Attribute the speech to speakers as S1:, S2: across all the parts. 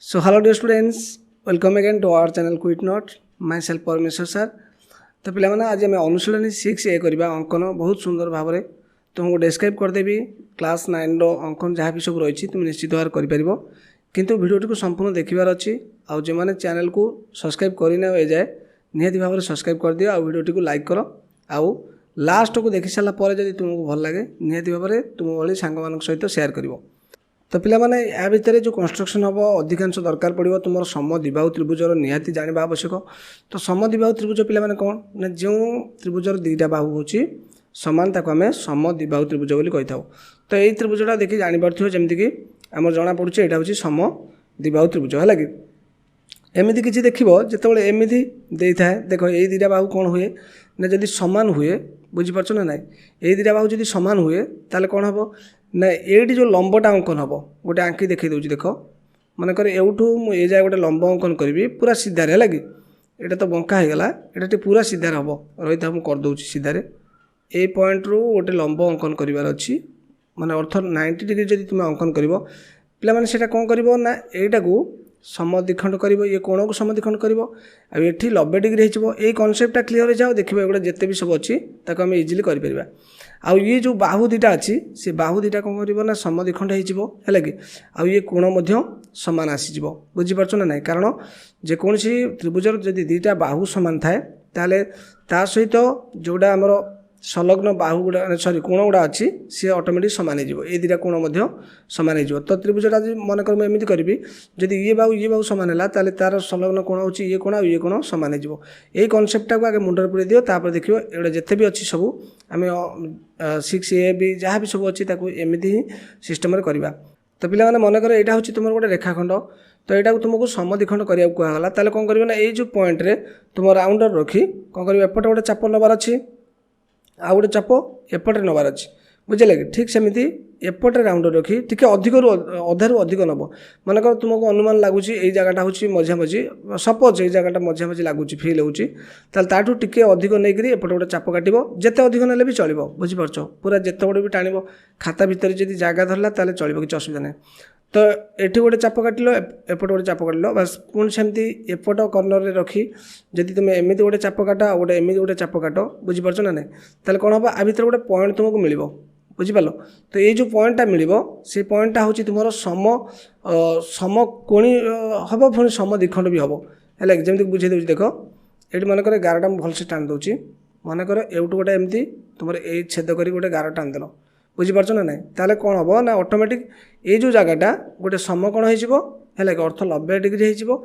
S1: So hello dear students, welcome again to our channel Quit Not. Myself परमेश्वर sir. तो पे आज आम अनुशीलनी 6A करवा अंकन बहुत सुंदर भाव में तुमको डिस्क्राइब करदेवी क्लास 9 अंकन जहाँ भी सब रही तुम निश्चित भाव कर किंतु वीडियो को संपूर्ण देखार अच्छी आउ जो मैंने चैनल को सब्सक्राइब करना ए जाए निहाती भाव में सब्सक्राइब कर दियो आउ वीडियो को लाइक कर आउ लास्ट को देखी सारापर जब तुमको भल लगे निहाती भाव में तुम भाई सांग सहित शेयर कर तो पे या भितर जो कंस्ट्रक्शन हम अधिकांश दरकार पड़ो तुम समद्विबाहु त्रिभुजर निहाती जाना आवश्यक तो समद्विबाहु त्रिभुज पे कौन ना जो त्रिभुजर दुईटा बाहु हो सामान ताको आम समद्विबाहु त्रिभुज बोली कही था। तो यही त्रिभुजटा देखिए जापर जमीक आम जना पड़े यहाँ हूँ समद्विबाहु त्रिभुज है कि एमती किसी देख जो एमती दे था देख ये दुईटा बाहु कौन हुए ना जदि सामान हुए बुझीपार ना ना ये दुईटा बाहु जब सामान हुए ताले कौन हम ना ये जो लंबटा अंकन हम गोटे आंकी देखी दूसरी देख मनकर एवठू मुझे जाए गोटे लंब अंकन करी पूरा सीधार है कि यहाँ तो बंका होगा यहाँ पूरा सीधार हम रही था मुझे करदे सीधार ये पॉइंट रु गोटे लंब अंकन करार अच्छी माने अर्थ 90 डिग्री जब तुम अंकन कर पे कौन कर यहाँ को समद्विखंड कर ये कोण को समद्विखंड कर 90 डिग्री हो कनसेप्टा क्लीयर हो जाओ देखिए एगुड़ा जिते भी सब अच्छी आम इजिली कर आउ ये जो बाहु दुईटा अच्छी से बाहु दुईटा कौन कर समद्विखंड है कि आउ ये कोण सामान आसीज बुझीपार ना ना कारण जेकोसी त्रिभुजर जदि दुईटा बाहु सामान थाए ताले ता सहित जोड़ा आमर संलग्न बाहु गुड़ा सॉरी कोण गुड़ा अच्छी सी ऑटोमेटिक सामान हो दुईटा कोण सामान हो तो त्रिभुजटा मनकर मुझे एमती करी जदि ये बाहु सामान है तार संलग्न कोण हो ये कोण सामान हो यही कनसेप्टा को आगे मुंडर पूरे दियो तापर देखियो एटा जिते भी अच्छी सब आम 6A भी जहाँ भी सब अच्छी एमती ही सिस्टम करवा। तो पे मनकर यहाँ हूँ तुम गोटे रेखाखंड तो यहाँ तुमको समद्विखंड करा कहला कौन कर जो पॉइंट रे तुम राउंडर रखी कौन कर एपटे गोटे चाप नबार अच्छी आउ गोटे चाप एपटे नबार अच्छी बुझे कि ठीक सेमती एपटे राउंडर रखी टी अधिक अधारू अधिक नब मनकर तुमको अनुमान लगुच ये जगटा हूँ मझामझी सपोज ये जगटा मझामझी लगुच फिल होटू टी अधिक नहीं एपटे गोटे चाप काट जिते अधिक ना भी चलो बुझीपार पूरा जिते बड़े भी टाण खाता भितर जब जगह धरला चलो कि असुविधा ना तो ये गोटे चाप काटिल एपटे गोटे चाप काटिल बस पुणी सेमती एपट कर्णर रखी जदि तुम एमती गोटे चाप काट गोटे एमती गोटे चाप काट बुझीपार ना ना कौन हम आ भर गोटे पॉइंट तुमको मिल बुझिपाल। तो ये जो पॉइंटा मिल से पॉइंटा हूँ तुम समकोणी हम पुणी समद्विखंड भी हम है जमी बुझे दूसरी देख ये मनकर गारटा भलसे टाणी दूसरी मनकर एवटू गोटे एमती तुम ये छेद कर गोटे गार टाणीदेल बुझीपार ना ना ताले कौन हम ना ऑटोमेटिक ये जो जगटा गोटे समकोण हो है कि अर्थ 90 डिग्री हो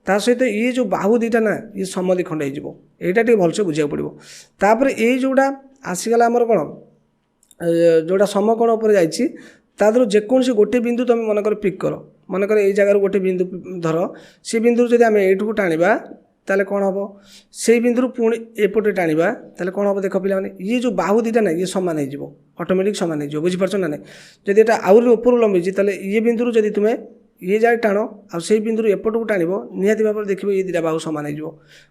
S1: सहित ये जो बाहु दुईटा ना ये समद्विखंड हो यहाँ भलसे बुझा पड़ो तापर ये जोड़ा आसीगला आमर कौन जोड़ा समकोण उपर जाइए जेकोसी गोटे बिंदु तुम मनकर पिक कर मनकर ये जगार गोटे बिंदु धर से बिंदु जब आम एठू टाणा ताले कौन हम से बिंदु पुणी एपटे टाणा ताले कौन हम देख पे ये जो बाहु दुईटा ना ये सामान हो ऑटोमेटिक सामान हो बुझीपार ना ना जब यहाँ आहुरी ऊपर लंबी ताले ये बिंदु जब तुम्हें ये जाए टाण आ से बिंदु एपट को टाण निहाती भाव में देखिए ये दुईटा बाहु सामान हो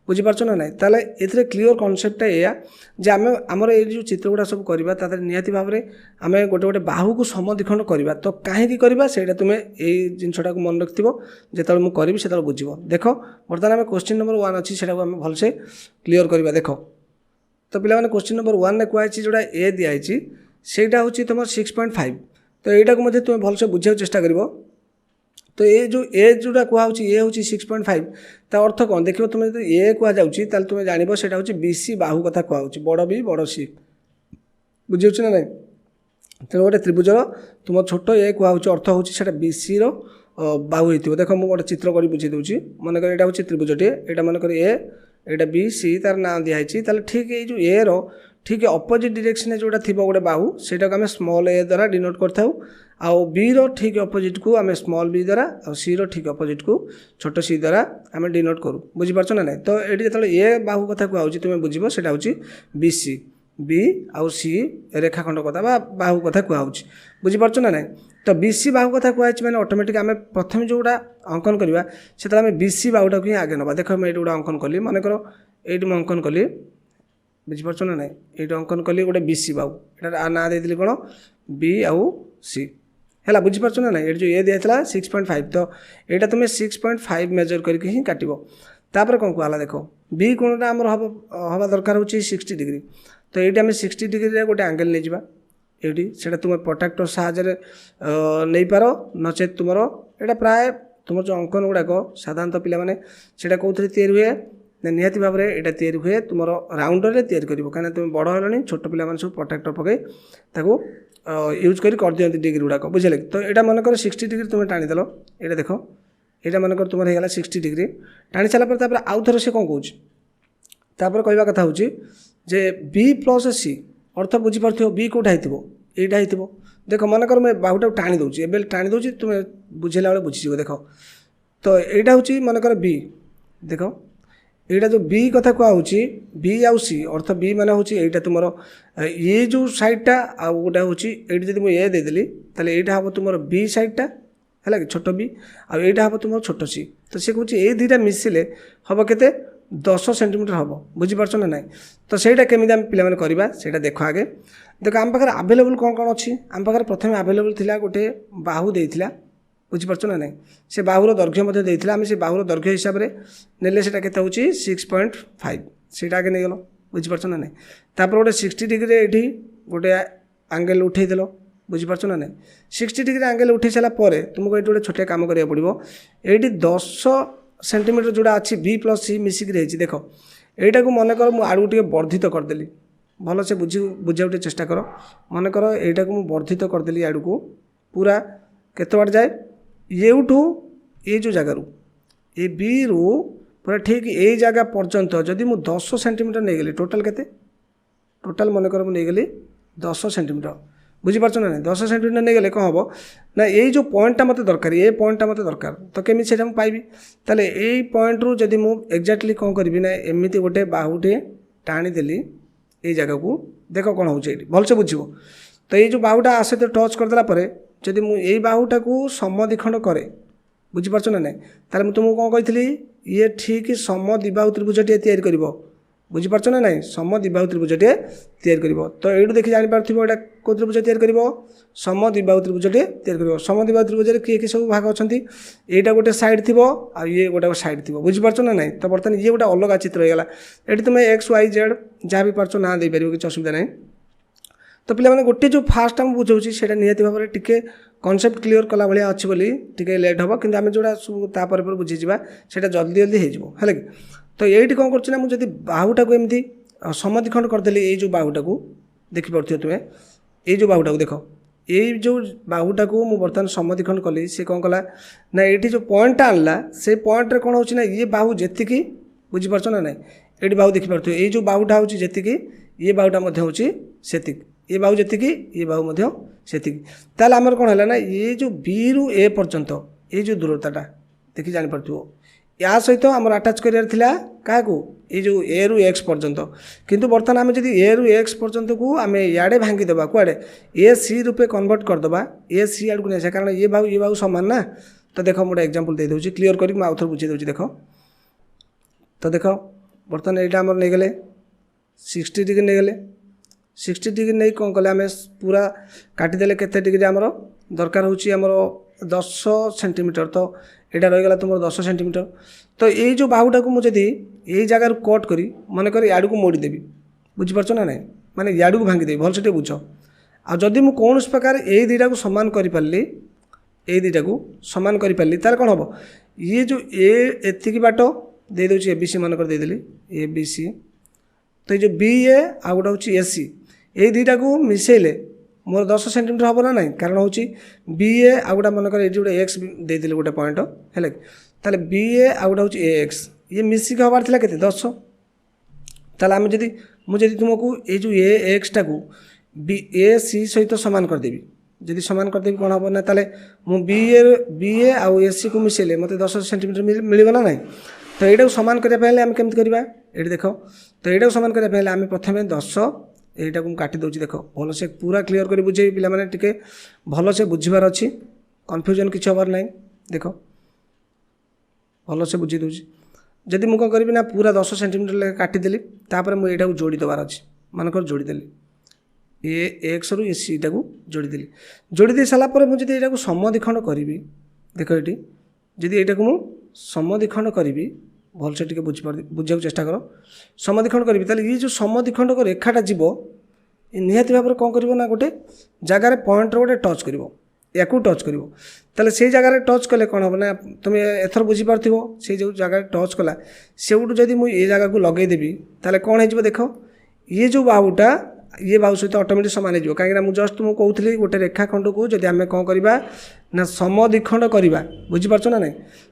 S1: बुझीपार ना ना ताले ये क्लीयर कनसेप्टा या जे आम आमर ये जो चित्र गुड़ा सब करवा तार निहाती भाव में आम गोटे गोटे बाहु को समद्विखंड करवा तो कहीं करवा से तुम्हें यही जिनटा को मन रखिथ जो मुझे करी से बुझ देख बर्तमान आम क्वेश्चन नंबर 1 अच्छी से भलसे क्लीयर करवा देख। तो पे क्वेश्चन नंबर 1 में कही जोड़ा ए दिखाई सेटा हूँ तुम 6.5 तो यहाँ को तुम्हें भलसे बुझा चेष्टा कर तो ये जो ए जोड़ा कहूँ ये हूँ 6.5 ता अर्थ कौन देखो तुम जो ए कहुच्छी तुम्हें जान से हूँ BC बाहु कथा कहूँ बड़ बी बड़ सी बुझे ना ना तेणु गोटे त्रिभुजर तुम छोट ए कहूँ अर्थ हूँ से BC बाहु हो देख मुझे गोटे चित्र कर बुझे दूसरी मनकर यहाँ हूँ त्रिभुजटे यहाँ मनकर ए यहाँ BC तार ना दिखाई ठीक ये जो ए रो ठीक अपोजिट डायरेक्शन जोड़ा थी गोटे बाहु से आम स्मॉल ए द्वारा डिनोट कर आउ बी रो ठीक अपोजिट को आम स्मॉल बी द्वारा और सी रो ठीक अपोजिट को छोट सी द्वारा आम डिनोट करूँ बुझीपार ना ना तो ये जो ए बाहु कथा कहूँ तुम्हें बुझ से हूँ BC बी आउ सी रेखाखंड कथा बाहु कथा कहूँ बुझीपार ना ना तो BC बाहु कथा कहूँ मैंने ऑटोमेटिक आम प्रथम जोड़ा अंकन करवा से आम BC बाहुटा को ही आगे नवा देख मैं ये गोटे अंकन कली मनकर ये अंकन कली बुझीपार ना ना ये अंकन कली गोटे BC बाहु यहाँ ना दे कौन B आउ C है बुझीपार ना ये जो ए दिया 6.5 तो यहाँ तुम्हें 6.5 मेजर करके ही काट तापर कौन कहला देख बी कोणटा आमर हवा दरकार हो 60 डिग्री तो ये आम 60 डिग्री गोटे आंगेल नहीं जावा ये से तुम प्रोट्राक्टर साहाଯ୍ୟରେ नहीं पार नचे तुम यहाँ प्राय तुम जो अंकन गुड़ाक साधारणतः पिला से कौन या हुए निहाती भाव में यहाँ या हुए तुम राउंडर या कहीं तुम बड़ है छोट पिला सब प्रोट्राक्टर पकई यूज कर दिखती डिग्री गुड़ाक बुझे तो यहाँ मनकर 60 डिग्री तुम टाणीदेल ये देख यहाँ मनकर तुम होगा 60 डिग्री टाणी सारापर आउ थे से कौन कौन कहवा कथा हूँ जे बी प्लस सी अर्थ बुझीपार बी कौटा होटा हो देख मनकर मैं बाहुटा टाणी दूसरी एवं टाणी दूसरी तुम बुझेला बेले बुझीज देख तो यहाँ हूँ मनकर बी देख यहाँ जो बी कथा कहुच्छी बी आउ सी अर्थ बी मान हूँ यहाँ तुम ये जो सैडटा आउ गोटा हूँ ये जब मुझे ए देदेली ताले यहाँ हम तुम बी सैडटा है कि छोट बी आईटा हम तुम छोट सी तो सी कहे ये दुईटा मिसिले हम के 10 सेंटीमीटर हम बुझीपार ना ना तो सहीटा केमी आम पे करवा से देख आगे देख आम पाखे आभेलेबल कौन कौन अच्छी आम पाखे प्रथम आभेलेबल थी गोटे बाहु देता बुझीपार ना ना से बाहुर दैर्घ्य देता आम से बाहुर दैर्घ्य हिसाब से नेले से केते होची 6.5 से आगे नहीं गल बुझीपार ना ना तापर गोटे 60 डिग्री ये गोटे आंगेल उठेदेल बुझीपार ना ना 60 डिग्री आंगेल उठे सारापर तुमको ये गोटे छोटे कम करा पड़ो ये 10 सेंटीमीटर जोड़ा अच्छी बी प्लस सी मिसिक देख यहाँ को मन कर मुझे आड़ू टे वर्धित करदेली भल से बुझा चेष्टा कर मन कर यहाँ को वर्धित करदेली आड़ू को पूरा केत बाट जाए येठू ये जो जगार ये बी रु पूरा ठीक यही जगह पर्यंत जदि मु 10 सेंटीमीटर नहीं गली टोटाल केते टोटाल मन कर नहीं गली 10 सेंटीमीटर बुझीपार ना 10 सेंटीमीटर नहीं गले कौन हम ना यही जो पॉइंटा मत दरकार ये पॉइंटा मत दरकार तो केमी से पाइबी ताले यही पॉइंट रु जदि मु एक्जाक्टली कौन करी ना एमती गोटे बाहुटे टाणीदेली ये जगह को देख कौन हो भलसे बुझ तो ये जो बाहुटा आसे तो टच करदेला जदि मु यही बाहुटा को समद्विखंड करे बुझीपार ना ना ताले तुमको कौन कही ये ठीक समद्विबाहु त्रिभुजटे तैयारी कर बुझीपार ना ना समद्विबाहु त्रिभुजटे तैयारी कर तो ये देखिए जापर यहाँ कौ त्रिभुज तैयारी कर समद्विबाहु त्रिभुजटे तैयारी कर समद्विबाहु त्रिभुज किए किए सब भाग अच्छा यहाँ गोटे सैड थी आ ये गोटे सैड थी बुझीपार ना ना तो बर्तमान ये गोटे अलग चित्र होगा ये तुम एक्स वाई जेड जहाँ भी पार्छ ना दे पार किसी असुविधा ना तो पे गोटे जो फास्ट आम बुझाऊँ से निहती भाव में टी कनसेप्ट क्लीयर कला भाया अच्छी बोली टी लेट हम कि आम जोड़ा तापर बुझीजा से जल्दी जल्दी है कि तो ये कौन करना मुझे बाहुटा को एमती समद्विखंड करदेली ये जो बाहुटा को देखिपे तुम्हें ये जो बाहुटा को देख ये जो बाहुटा को मुझे बर्तमान समद्विखंड कली सी कौन कला ना ये जो पॉइंटा आनला से पॉइंट कौन हो ये बाहु जी बुझीपार ना ना ये बाहु देखिपे ये जो बाहुटा हूँ जी ये बाहुटा हूँ से ये बाहु जी ये बाहु से ताल आमर कौन है ना ये जो बी रु ए पर्यंत ये जो दूरताटा देखी जापर या सहित आम आटाच करार क्या ये जो ए रु एक्स पर्यंत किंतु बर्तमान आम जब ए रु एक्स पर्यंत को आम इे भांगीदे कूड़े ए सी रूपे कन्वर्ट करदे ए सी आड़ को नहीं कारण ये बाहु सामान ना तो देख मुझे एग्जांपल दे दूसरी क्लीयर करी आउ थे बुझे दूसरी देख तो देख बर्तमान यहाँ आम नहीं गले 60 डिग्री नहीं गले 60 डिग्री नहीं कौन कले आम पूरा काटिदेले केते डिग्री आमर दरकार होमर 10 सेंटीमीटर तो यहाँ रहीगला तुम 10 सेंटीमीटर तो ये जो बाहुटा को मुझे यही जगार कट करी मन कर याड़ को मोड़देवी बुझीपार ना ना माने याड़ को भांगीदेवी भल से बुझ आदि मुझे कौन प्रकार यही दुईटा को सामान करी ये दुईटा को सामान करी तार कौन हम ये जो एतिकी बाट दे दूँ ए बी सी मन कर देदेली ए बी सी तो ये जो बी ए आ गोटे हूँ ए सी ये दुईटा को मिसेले मोर 10 सेंटीमीटर हम ना ना कारण हूँ बी ए आ गोटा मन कर ये गोटे एक्स देदेली गोटे पॉइंट है ताले बी ए आ गोटे हूँ ए एक्स ये मिसिक हबार था के 10 ताले आम जदि मुझे तुमको ये जो ए एक्सटा को बी ए सी सहित सामान करदेवी जदि सामान करदेवी कौन हम ना ताले बी ए आउ ए सी को मिसेले मत 10 सेंटीमीटर मिलना ना तो यहाँ सामान करने आम केमती करवा ये देख तो यहाँ सामान करने आम प्रथम 10 यहाँ को काटी दूसरी देख भल से पूरा क्लीयर कर बुझे पे टे भल से बुझार अच्छी कन्फ्यूजन किसी हबार ना देख भल से बुझी दूसरी जदि मुझे कौन करी ना पूरा 10 सेंटीमीटर काटिदेली तापर मुझे यहाँ जोड़ी देवार अच्छी मानकर जोड़ीदेली ए एक्स रु ए सी टाक जोड़ीदेली जोड़ी सारापर मुझे यहाँ समद्विखंड करी देख ये जदि यहाँ को समद्विखंड करी भलसे टे बुझा चेष्टा कर समद्विखंड करी ये जो समद्विखंड रेखाटा जीव निहाती भाव में कौन कर गोटे जगार पॉइंट गोटे टच कर या टच कर से जगार टच कले कौन हम ना तुम एथर बुझीपार से जो जगह टच कला से जदि मुझे जगह को लगेदेवी ताले कौन हो देख ये जो बाहुटा ये बाहु सहित ऑटोमेटिक सामान हो कहीं मुझे जस्ट तुमको कहूली गोटे रेखाखंड को जब आम कौन करवा ना समद्विखंड करवा बुझीपार ना ना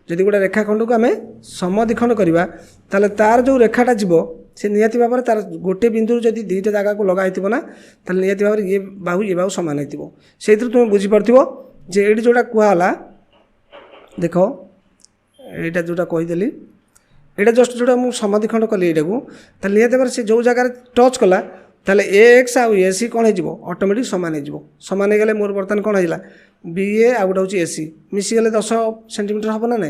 S1: जदि गोटे रेखाखंड को आम समद्विखंड करवा ताले तार जो रेखाटा जीव से निहाती भाव में तार गोटे बिंदु जब दुईटा जगह को लगा ना ताले निहाती भाव में ये बाहु सामान हो से तुम बुझीपार जे ये जोटा कहला देख यहाँ जोटा कहीदेली यहाँ जस्ट जोटा मुझे समद्विखंड कली यहाँ को निहाती भाव से जो जगह टच कला ताले ए एक्स आउ ए सी कौन हो ऑटोमेटिक सामान हो सामान हो मोर बर्तमान कौन है बी ए आ गोटे हूँ ए सी मिसीगले 10 सेंटीमीटर हम ना ना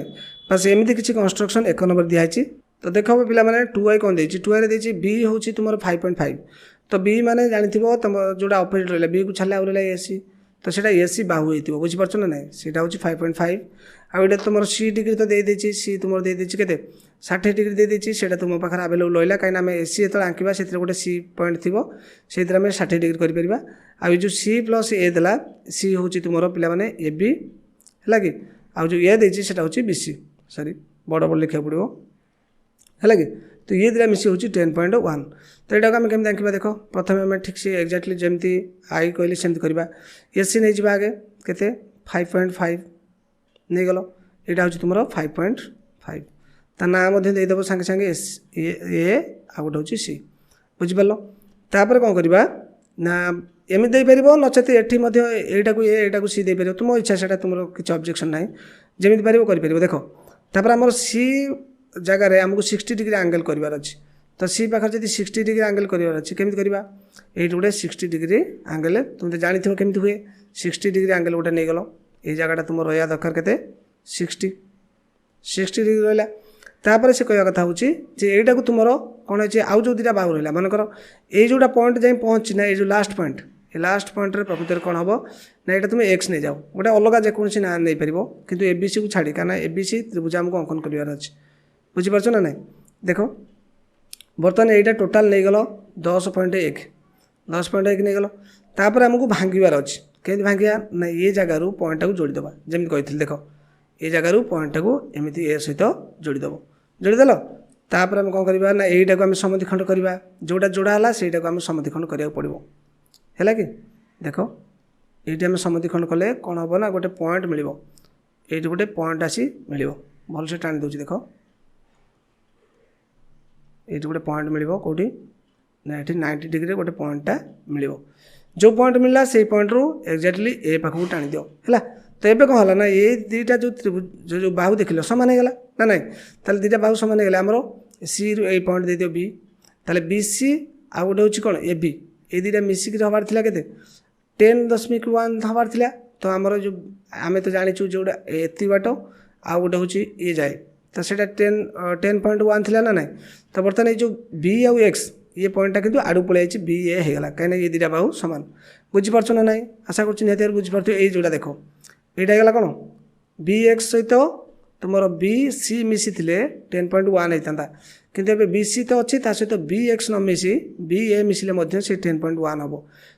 S1: बस एमती किसी कंस्ट्रक्शन 1 नंबर दिखाई तो देख पे 2i कौन देती 2i देती बी हूँ तुम 5.5 तो बी माने जानी तुम जोटा अपोजिट रहा बी को छाड़े आउ रहा ए सी तो सीटा ए सी बाहु हो बुझीपार ना ना सीटा हूँ 5.5 आउटा तुम सी डिग्री तो देदेची सी तुम देदेची के 60 डिग्री देदेची से तुम पाखे आवेलेबल रहा कहीं आम ए सी जो आंकवा से गोटे सी पॉइंट थी से 60 डिग्री कर आउ जो सी प्लस ए देला सी हूँ तुम पे ए बी है कि आउ जो ए देसी से हूँ बी सी सॉरी बड़ बड़ लिखा पड़ो है कि तो ये दिला मिसी हूँ 10.1 तो यहाँ आम केमी देखा देख प्रथम आम ठीक से एक्जाक्टली जमी आई कहली सेमती करवा ए सी नहीं आगे के 5.5 नहीं गल यहाँ हूँ तुम 5.5 ता ना देदेव सागे सागे ए आ गोटे हूँ सी बुझिपार तापर कौन करवा ना एमती देपर नचेत ये यहाँ को सी देपर तुम इच्छा से तुम किसी ऑब्जेक्शन ना जमी पार कर देख तापर आम सी जगार आमको 60 डिग्री एंगल करार अच्छी तो सी पाखे जब 60 डिग्री एंगल करार अच्छी केमी करवा ये गोटे 60 डिग्री एंगल तुम तो जानी केमी हुए 60 डिग्री एंगल गोटे नहीं गल ये जगह तुम रहा दरकार के 60 डिग्री रहा तापर से कहवा कथा हूँ यहाँ को तुम कौन है आउ जो दुटा बाहु रहा मनकर ये जोटा पॉइंट जाए पहुँची ना ये जो लास्ट पॉइंट ये लास्ट पॉइंट प्रकृति कौन हम ना यहाँ तुम एक्स नहीं जाओ गोटे अलग जेकोसी ना नहीं पार कि एबीसी को छाड़ी क्या एबीसी त्रिभुज आमको अंकन करार अच्छे बुझीपार ना ना देख बर्तमान यहाँ टोटाल नहीं गल 10.1 नहीं गल तापर आमको भांगार अच्छे कमी भांगा ना ये जगार पॉइंट को जोड़ीद जमी कही देख ये जगार पॉइंट को एमती ए सहित जोड़ीदेल तापर आम कौन करवा ना यहीटा को आम समद्विखंड करवा जोटा जोड़ा है से आम समद्विखंड करा पड़ो है कि देख ये आम समद्विखंड कले कौन हम ना गोटे पॉइंट मिल ये गोटे पॉइंट आसी मिल भलसे टाणी दूसरी देख ये गोटे पॉइंट मिल कौटी ना ये 90 डिग्री गोटे पॉइंटा मिल जो पॉइंट मिलला से पॉइंट रू एक्जाक्टली ए पाखक टाणी दियो है तो ये कौन है ना ये दुईटा जो त्रिभुज जो बाहु देख सामान होगा ना ना ताले दुईटा बाहु सामान होगा आमर सी रु ए पॉइंट दे दियो बी ताले बी सी आ गोटे हूँ कौन ए बी ये दुईटा मिसिक हबार था के 10.1 हबार था तो आमर जो आम तो जाचु जोटा एति बाट आ गोटे हूँ ये जाए तो सीटा 10.1 थी ना ना तो बर्तमान ये जो बी आउ एक्स ये पॉइंटा किंतु आड़ू पलि जाइए बी ए होगा कहीं ये दुटा बाहु सामान बुझीपार ना ना आशा कर बुझीपार ये जोटा देख यहाँ होगा कौन बी एक्स सहित तुम बी सी मिसी 10.1 होता किंतु ए बी सी तो अच्छी सहित बी एक्स न मिसी बी ए मिसिले से 10.1 हम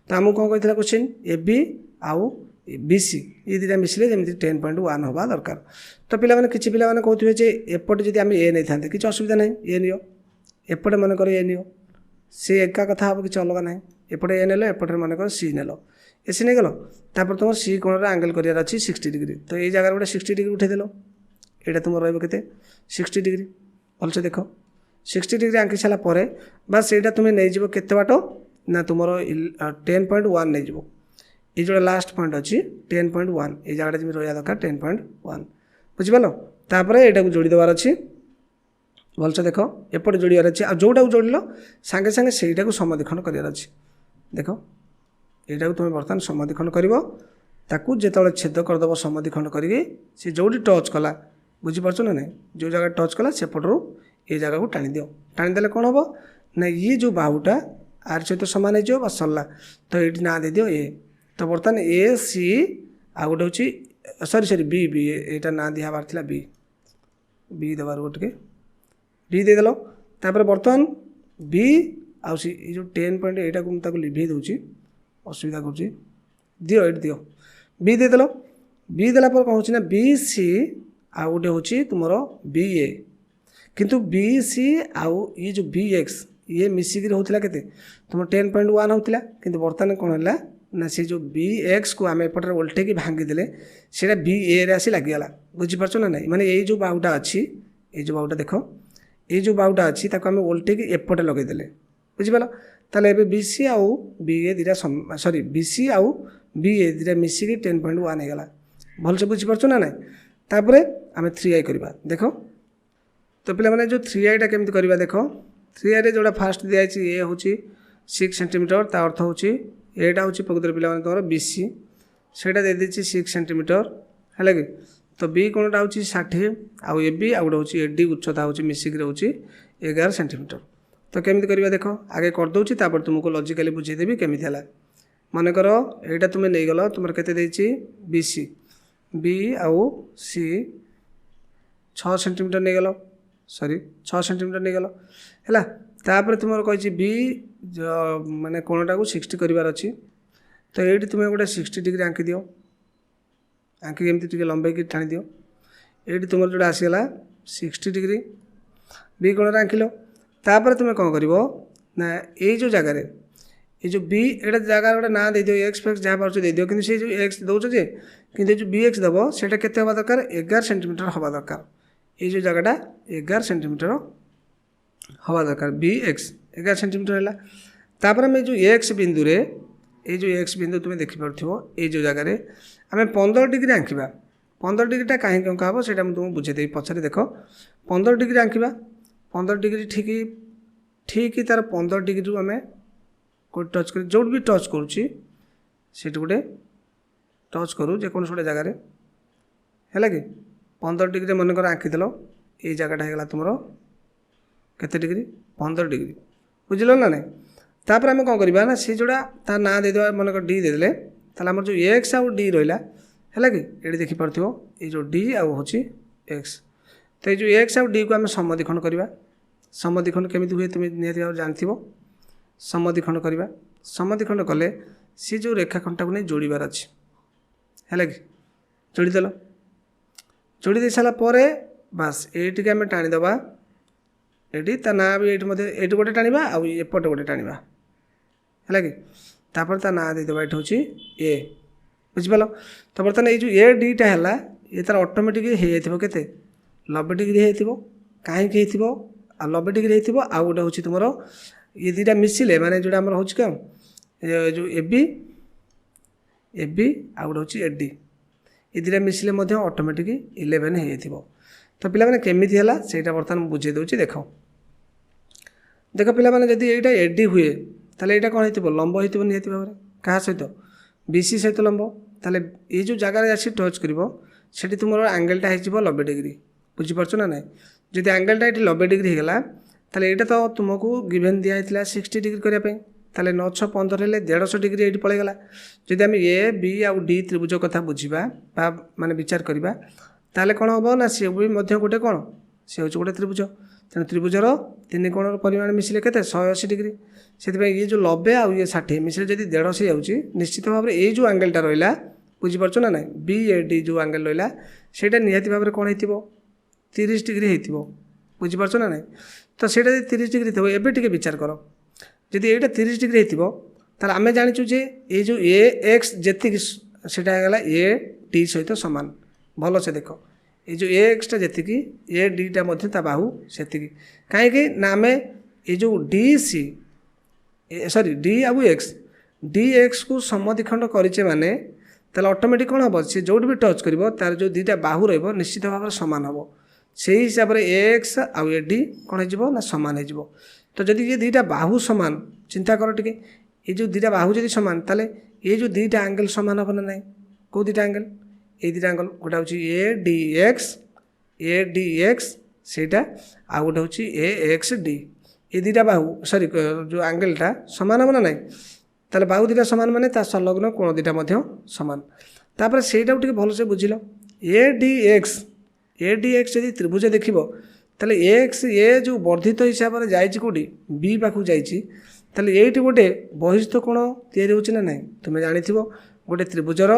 S1: तो आमको कौन कहता क्वेश्चन ए बी आउ बी सी ये दुटा मिसिले जमी 10.1 हवा दरकार तो पे किसी पे कहते एपटे जब आम ए नहीं था कि असुविधा ना ए नियो एपटे मनकर ए नियो सी एका कथा हम किसी अलग ना एपटे ए नेल एपटे मनकर सी नेल ए सी नहीं गल तापर तुम सी कोण एंगल करार अच्छी 60 डिग्री तो ये जगह गोटे 60 डिग्री उठेदेल यहाँ तुम रही 60 डिग्री भलसे देख 60 डिग्री आंकी सारापर बस यहाँ तुम्हें नहीं जीव केते बाट ना तुम 10.1 नहीं जीव ये जो लास्ट पॉइंट अच्छी 10.1 ये जगह जमी रहा दरकार 10.1 बुझिपाल तापर यहाँ जोड़ी देवार अच्छी भलसे देख एपटे जोड़ार अच्छे आ जोटा जोड़ल सांगे सांगे से समद्विखंड करार अच्छी देख यहाँ को तुम बर्तमान समद्विखंड कर जो छेद करदेव समद्विखंड करी सी जो टच कला बुझीपार ना ना जो जगह टच कला सेपटू ये जगह को टाणी दियो टाणीदे कौन हम ना ये जो बाहुटा आर सहित सामान हो सरला तो ये ना दे दियो ए तो बर्तमान ए सी आ गोटे हूँ सरी सरी बी बी एटा ना दिया हबार था बी बी देवार गोटे बी देदेल तापर बर्तमान बी आउ सी ये जो 10 पॉइंट एटा को मुझे लिभे दूसरी असुविधा कर दियो ये दियो बी देदेल बी देला पर कौन होना बी सी आ गोटे हूँ तुम बी ए किंतु बी सी आउ ये जो बी एक्स ये मिसिक होता के तुम 10.1 होता कि बर्तमान कौन है ना सी जो बी एक्स को आम एपटे ओल्टे की भांगीदे सीटा बी ए रे आसी लगिगला बुझीपार ना ना माने ये जो बाहुटा अच्छी ये जो बाहुटा देख ये जो बाहुटा अच्छी आम ओल्टे की एपटे लगेदे बुझीपाल ताले ए बी सी आउ बी ए दीटा सॉरी बी सी आउ बी ए दीटा मिसिक 10.1 होगा भलसे बुझीपार ना ना तापर आम 3i करवा देख तो पे मैंने जो 3i टा केमती करवा देख 3i रे जोड़ा फास्ट दिखाई ये हूँ 6 सेंटीमीटर ता अर्थ हूँ एटा हूँ प्रकृत पे तुम बी सी से दे दी 6 सेंटीमीटर है कि तो बी कोणटा हूँ 60 आउ ए बी आउ गोटे हूँ एडी उच्चता हूँ मिसिक हूँ 11 सेंटीमीटर तो केमती करवा देख आगे करदे तापर तुमको लॉजिकली बुझेदेवी केमी है मनकर यहाँ तुम्हें नहीं गल तुम के बी सी बी आउ सी 6 सेंटीमीटर नहीं गल सॉरी 6 सेंटीमीटर नहीं गल है तापर तुम कही बी माने कोणटा को 60 करार अच्छी तो ये तुम्हें गोटे 60 डिग्री आंकी दियो आंकी एमती लंबे टाणी दियो ये तुम जो आसीगला 60 डिग्री बी कोण आंकिल तापर तुम्हें कौन कर ना ये जो जगार ये जो बी एटा जगह गोटे ना दे दियो एक्स फेक्स जहाँ पार्छ दे दियो कि जो एक्स दौच जे कि जो बी एक्स दब से केते हवा दरकार 11 सेंटीमीटर हवा दरकार ये जो जगहटा 11 सेंटीमीटर हवा दरकार बी एक्स 11 सेंटीमीटर है तापर आम जो एक्स बिंदु रे ये जो एक्स बिंदु तुम्हें देखिपो ये जो जगार आम 15 डिग्री आंकवा 15 डिग्रीटा कहीं अंका हम से तुमको बुझेदेवी पछे देख 15 डिग्री आंकवा 15 डिग्री ठीक ठीक तार 15 डिग्री आम कोई टच कर जो भी टच करुँची गोटे टच करूँ जेकोसी गोटे जगार है कि 15 डिग्री मनकर आंकीदेल ये जगहटा होगा तुम केते डिग्री 15 डिग्री बुझल ना ना तापर आम कौन करवा ना सी जोड़ा तार ना दे मनकर डी देदेले ताले आमर जो एक्स आउ डी रहा है कि ये देखिपार ये जो डी आउ हूँ एक्स तो ये जो एक्स आउ डी को आम समद्विखंड करवा समद्विखंड केमी हुए तुम निहत जानथिबो समद्विखंड करवा समद्विखंड कले सी जो रेखाखंडटा को नहीं जोड़बार अच्छे है कि जोड़ीदेल जोड़ी दे सारा बास ये आम टाणीदबा ये ना भी ये गोटे टाणवा आउट गोटे टाणवा है कि तापर ता ना देदेबा ये हूँ ए बुझिपाल तो बर्तमान ये जो ए डीटा है ये तार ऑटोमेटिक हो जाते 90 डिग्री हो कहीं 90 डिग्री हो आउ गोटे हूँ तुम ये दीटा मिसिले माने जोड़ा आम हूँ क्या जो ए बी आउ गोटे हूँ एडी ये दीटा मिसिले ऑटोमेटिक 11 हो तो पे केमी है से बर्तमान बुझे दूसरी देख देख पे जदि यहाँ एडी हुए ताले यहाँ कौन हो लंब हो निहत भाव में क्या सहित बीसी सहित लंब ताले ये जो जगार आसी टच कर तुम आंगेलटा हो 90 डिग्री बुझीपार ना ना जदि आंगेलटा ये 90 डिग्री होगा ताले यहाँ तो तुमको गिभेन दिखाई 60 डिग्री करने ताले 9 6 15 हेल्ले 150 डिग्री ये पलैगला जदि आम ए बी आउ डी त्रिभुज कथा बुझा माने विचार करवा ताले कौन हम ना सी भी गोटे कौन सी हूँ गोटे त्रिभुज तेणु त्रिभुजर 3 कोणर परिमाण मिसिले के 180 डिग्री से ये जो 90 आउ ये 60 मिसिले जब 150 जाऊँगी निश्चित भाव में ये जो आंगेलटा रहा बुझीपार ना ना बी ए डी जो आंगेल रहा से निहत भाव में कौन हो 30 डिग्री हो बुझीपार ना ना तो से 30 डिग्री थो एवं विचार कर जदि यहाँ 30 डिग्री हो आम जाचु जे ये जो ए एक्स जी से ए डी सहित सामान भल से देख ये जो ए एक्सटा जी ए डीटा बाहु से कहीं ना आम ये जो डी सी सॉरी डी आउ एक्स डी एक्स को समद्विखंड करे माने ताले ऑटोमेटिक कौन हम सी जो भी टच कर तार जो दीटा बाहु निश्चित भाव में सामान हम से हिसाब से ए एक्स आउ ए डी कौन हो सामान हो तो जदि ये दीटा बाहु सामान चिंता कर टे ये जो दीटा बाहु जब सामान ताले ये जो दीटा आंगेल सामान हम ना कौ दीटा आंगेल ये दीटा आंगेल गोटे हूँ ए डी एक्स सेटा आ गोटे हूँ ए एक्स डी ये दुटा बाहु सॉरी जो एंगलटा सामान हम ना ना ताले बाहु दुटा सामान माने ता संलग्न कोण दुटा मध्य सामान तापर सेटा टिके भल से बुझिलो ए डी एक्स यदि त्रिभुज देखिबो ताले एक्स ए जो वर्धित हिसाब रे जाईची कोडी बी पाखु जाईची ताले एठी गोटे बहिस्थ कोण तयारी होची ना नाही तुमे जानिथिबो गोटे त्रिभुजर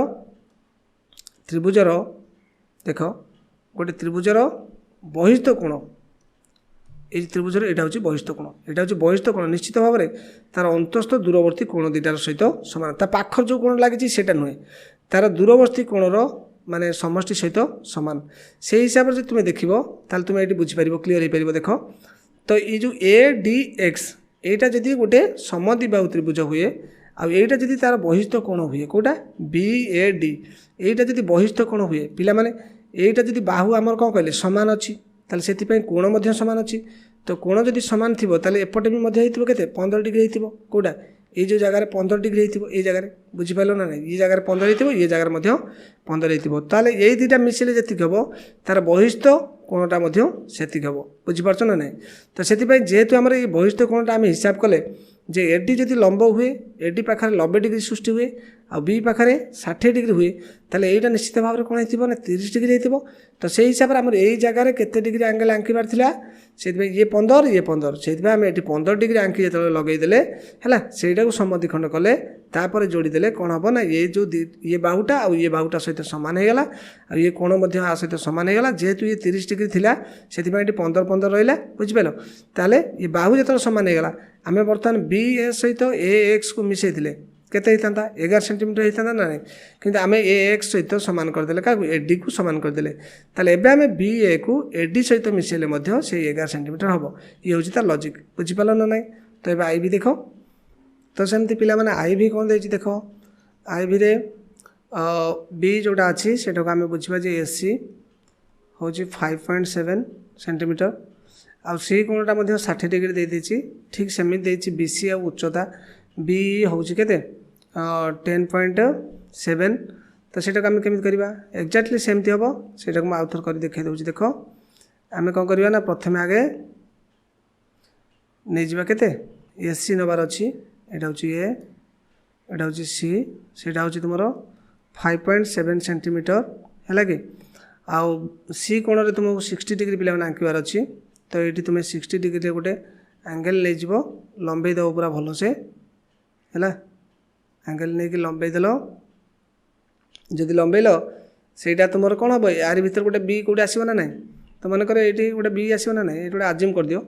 S1: देख गोटे त्रिभुजर बहिस्थ कोण ये त्रिभुजर यहाँ हूँ बहिस्थ कोण यहाँ हूँ बहिस्थ कोण निश्चित भाव में तार अंतस्थ दूरवर्ती कोण दुटार सहित सामान ता पाखर जो कोण लगी से नुहे तार दूरवर्ती कोणर माने समष्टि सहित सामान से हिसाब से तुम देख तुम ये बुझीपार क्लीयर हो पार देख तो ये जो ए डी एक्स यहाँ जदि गोटे समद्विबाहु त्रिभुज हुए आईटा जदि तार बहिस्थ कोण हुए कौटा बी ए डी यहाँ जदि बहिस्थ कोण हुए पिला माने यहाँ जदि बाहु आमर कौन कहले सामान अच्छी ताले से कोण मध्य सामान अच्छी तो कोण जदि सामान थी ताले एपटे भी मध्य होइतिबो केते 15 डिग्री होइतिबो कोडा ये जो जगह 15 डिग्री होइतिबो ये जगह बुझी पालो ना ये जगह 15 होइतिबो ये जगह मध्य 15 होइतिबो ताले ये दुटा मिसिले जति हबो तार बहिस्थ कोणटा मध्य सेति हबो बुझी पारछो ना तो सेति पय जेहेतु हमर ये बहिस्थ कोणटा हम हिसाब कले जे एडी जदि लंब हुए एडी पाखरे 90 डिग्री सृष्टि हुए आ बी पाखरे 60 डिग्री हुए ताले एटा निश्चित भाव में कोण हेतिबो ना 30 डिग्री हेतिबो तो से हिसाब रे हमर एई जगह रे केते डिग्री एंगल आंकिबार थिला सेति ये 15 ये 15 सेति हम एटी 15 डिग्री आंकी जतले लगेई देले हला सेटा को समद्विखंड कले तापर जोड़ी देले कोन हबो ना ये जो ये बाहुटा आ ये बाहुटा सहित समान हे गला आ ये कोण मध्य आ सहित समान हे गला जेहेतु ये 30 डिग्री थिला सेति एटी 15 15 रहिला बुझि पेलो ताले ये बाहु जतले समान हे गला आमे बर्तमान बी ए सहित ए एक्स को मिसई दिले केते हितांता 11 सेंटीमीटर हितांता ना नहीं किंतु आमे ए एक्स सहित समान कर देले का ए डी को समान कर देले ताले एबे आमे बी ए को ए डी सहित मिसेले मध्य से 11 सेंटीमीटर हबो ये होची तार लॉजिक बुझि पालो ना नहीं तो एबे आई भी देखो तो सेमती पिला माने आई भी कोन देछि देखो आई भी रे बी जोटा अछि सेटा को आमे बुझिबा जे एस सी होची 5.7 सेंटीमीटर आ सी कोणटा मध्य 60 डिग्री दे देछि ठीक सेमि देछि बीसी आ उच्चता बी होची केते 10.7 तो सेटा को आमे केमित करबा एक्जेक्टली सेमती हबो सेटा को आउथर कर देखाइ दउछि देखो आमे कोन करबा ना प्रथमे आगे नै जिबा केते एससी नबार अछि एटा होची ए एटा होची सी सेटा होची तुमरो 5.7 सेंटीमीटर हैला कि आउ सी कोण रे तुमको 60 डिग्री पिला आंकिबार अछि तो ये तुम्हें 60 डिग्री गोटे एंगल नहीं जीव लंबे दब पूरा भल से है एंगल नहीं कि लंबे देल जदि लंबेल सेटा तुम कौन हम यार भर गोटे बी कौटे आसो ना ना तो मन कर ये गोटे बी आसो ना ना ये गोटे आजिम कर दियो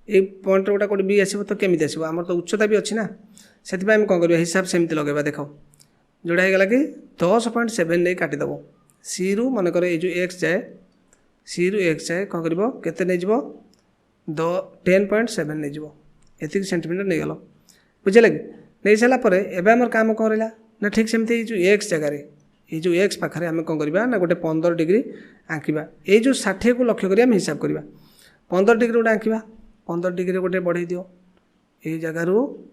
S1: ये पॉइंट गोटे गोटे बी आसो तो केमी आसो आम तो उच्चता भी अच्छी ना से कौन कर हिसाब सेमती लगेगा देख जोड़ा होगा कि 10.7 नहीं काटिदेव सी रु मन कर ये जो एक्स जाए सी रु एक्स जाए कौन कर केते नहीं जीव 10.7 नहीं जीव एति सेंटीमीटर नहीं गल बुझे कि नहीं सारापर एवं आम कम कौन रहा ना ठीक सेमती जो एक्स जगार ये जो एक्स पाखे आम कौन करवा ना गोटे 15 डिग्री आंकिबा ये जो 60 को लक्ष्य करी हिसाब करवा 15 डिग्री गोटे आंकिबा 15 डिग्री गोटे बढ़े दियो ये जगार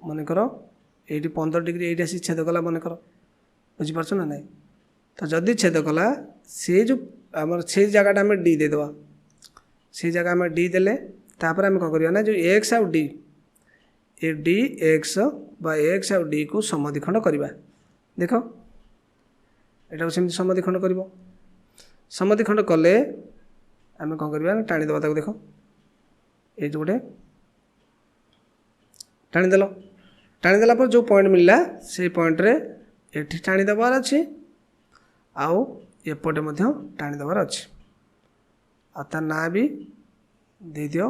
S1: मन कर ये 15 डिग्री ये आसी छेद कला मन कर बुझीपार ना ना तो जदि छेद कला से जो आम से जगह आम डी देदेवा से जगह आम डी देले तापर आम कौन करवा ना जो एक्स आउ डी ए डी एक्स बा एक्स आउ डी को समद्विखंड करवा देख एटा सेमती समद्विखंड कर समद्विखंड कले आम कौन करवा टाणीदेवा ताको देख ये जो गोटे टाणीदेला पर जो पॉइंट मिलला से पॉइंट रे एठी टाणीदेवार अच्छी आउ एपटे मध्य टाणीदेवार अच्छी आ तार ना भी दे दियो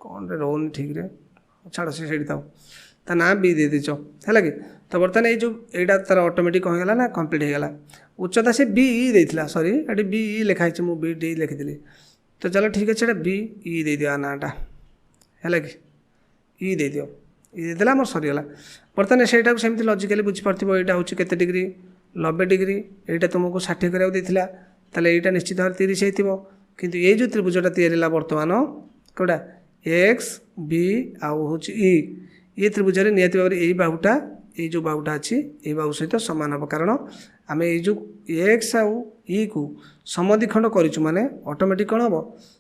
S1: कौन रे रोन ठीक रे छाड़ से थाओ ता ना भी दे दीच है कि तो बर्तमान ये जो यहाँ तार ऑटोमेटिक कौन है ना कंप्लीट हो गला उच्चता से बी ई देथिला सॉरी ये बी ई लिखाई मु बी डी लिखिदी तो चलो ठीक अच्छे बी ई दे दिया नाटा है कि ई दे दियो ई देदेला मोर सरीगला बर्तमान से सेमती लॉजिकली बुझीपार यहाँ हूँ केते डिग्री 90 डिग्री यहाँ तुमको 60 कराया देथिला ताले यहाँ निश्चित भाव 30 होइतिबो किंतु ये जो त्रिभुजटा तैयारी बर्तमान कौटा एक्स बी आउ हूँ ई ये त्रिभुज निहती भाव में यही बाहुटा ये जो बाहुटा अच्छी ये बाहु सहित सामान हम कारण आम जो एक्स आउ इ को समद्विखंड करूँ माने ऑटोमेटिक कौन हम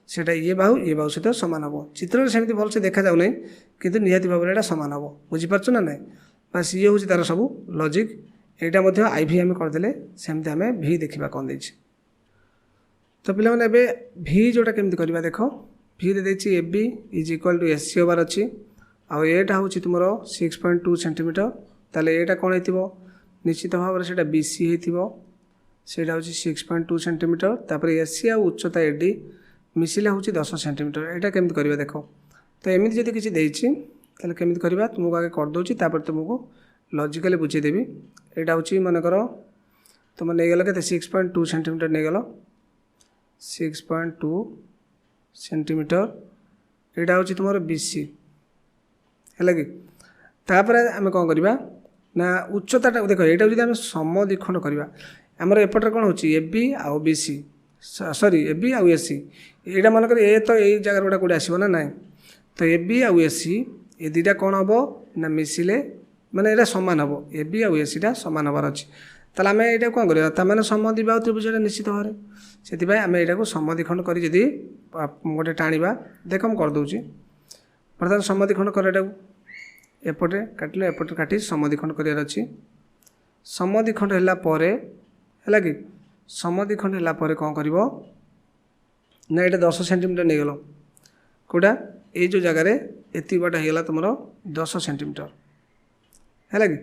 S1: सेटा ये बाहु सहित सामान हम चित्र सेमती भलसे देखा जाऊ नहीं किंतु निहाती भाव में सामान हम बुझीपार ना ना बस ये हूँ तार सब लॉजिक यहाँ आई भी आम करदे सेमती आम भी देखा कौन दे तो पे मैंने भी जोटा केमती करवा देख भी दे A B is equal to S C होबार अच्छी आउ एटा हूँ तुम 6.2 सेंटीमीटर ताले एटा कौन हो निश्चित भाव से बी सी होटा हूँ 6.2 सेंटीमीटर तापर एस सी आउ उच्चता एडी मिसिला हूँ 10 सेंटीमीटर यहाँ केमती करवा देख तो एमती जब किसी देती केमती करवा तुमको आगे करदे तुमको लॉजिकली बुझेदेवी यहाँ हूँ मनकर तुम नहींगल के 6.2 सेंटीमीटर नहींगल 6.2 सेंटीमीटर यहाँ हूँ तुम बी सी है कि तापर आम कौन करवा ना उच्चता देख यहाँ जब आम समद्विखंड करवा आमर एपटे कौन हो ए बी आउ B C sorry A B आउ ए सी यहाँ मनकर ए तो यही जगह गोटा कौटे आसो ना ना तो ए बी आउ ए सी ये दुटा कौन हम ना मिसिले माने यहाँ सामान हम ए बी आउ ए सीटा सामान हबार अच्छी ताल आम यहाँ कौन करवा ताने समद्विबाहु त्रिभुज निश्चित भाव से आम यहाँ को समद्विखंड कर गोटे टाणवा देख मुझे करदे बर्तमान समद्विखंड कर एपटे काटिले एपटे काटी समद्विखंड करार अच्छी समद्विखंड है कि समद्विखंड है कौन कर ना ये 10 सेंटीमीटर नहीं गल कौटा ये जो जगार एति बाटा होगा तुम 10 सेंटीमीटर है कि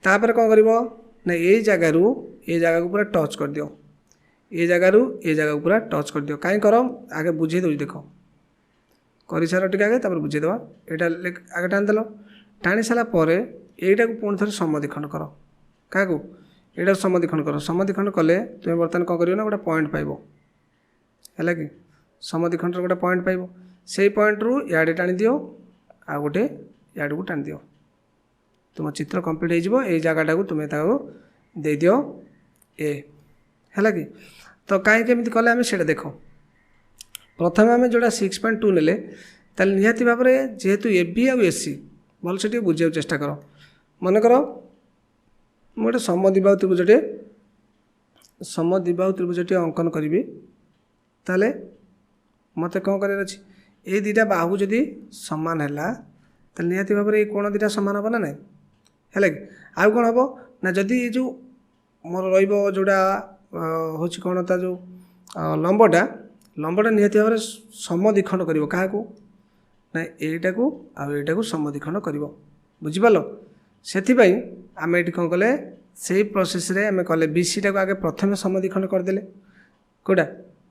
S1: तापर कौन कर ना ये जगार को पूरा टच कर दियो ये जगार ये जगह को पूरा टच कर दियो कहीं कर आगे बुझे दूँ देख कर सार टे आगे तापर बुझेदेवा यहाँ आगे टाणीदेल टाणी सारापर यहीटा को पुणी थे समद्विखंड कर क्या यहाँ समद्विखंड कर समद्विखंड कले तुम बर्तमान कौन कर गोटे पॉइंट पाइब है कि समद्विखंड गोटे पॉइंट पाइब से पॉइंट रु इे टाणी दियो आ गोटे इड को टाणी दियो तुम चित्र कंप्लीट हो जगटा को तुम्हें दे दियो ए है कि तो कहीं केमी कले आम से देख प्रथम आम जोड़ा 6.2 नेले ताल निहाती भाव में जेहेतु ए बी आउ ए सी भल से बुझे चेष्टा कर मनकर मुझे समद्विबाहु त्रिभुजटे अंकन करी ताले मत कौन कर ये दुटा बाहु जदि सामान है निहाती भाव में कोण दुटा सामान हम ना ना है कि आउ कौन हम ना जदि ये जो मोर रोड़ा हूँ कौन ता जो लंबटा निहाती भाव में समद्विखंड कर क्या ना यहीटा को आईटा को समद्विखंड कर बुझिपाल से आम ये कौन कले से प्रोसेस रे आम कले बीसीटा को आगे प्रथम समद्विखंड करदे कौटा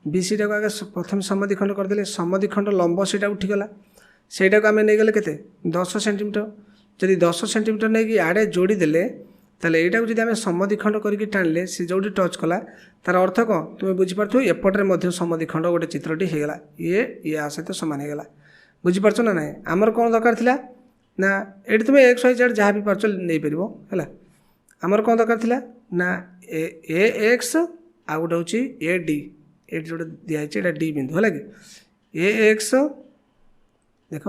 S1: बीसीटा को आगे प्रथम समद्विखंड करदे समद्विखंड लंब से उठीगला से आम नहीं गले के 10 सेंटीमीटर जदि 10 सेंटीमीटर नहीं आड़े जोड़ीदे ताले यहाँ को आम समद्विखंड करके टाणिले सी जो टच कला तार अर्थ कौन तुम बुझीपार एपटे समद्विखंड गोटे चित्रटी होगला ये या सहित सामान होगला बुझीपार ना ना आमर कौन दरकार थिला ना ये तुम एक्स वाई जेड जहाँ भी पार्च नहीं पार है आमर कौन दरकार थिला ना ए एक्स आ गोटे हूँ ए डी ए जो दिखाई डी बिंदु है कि ए एक्स देख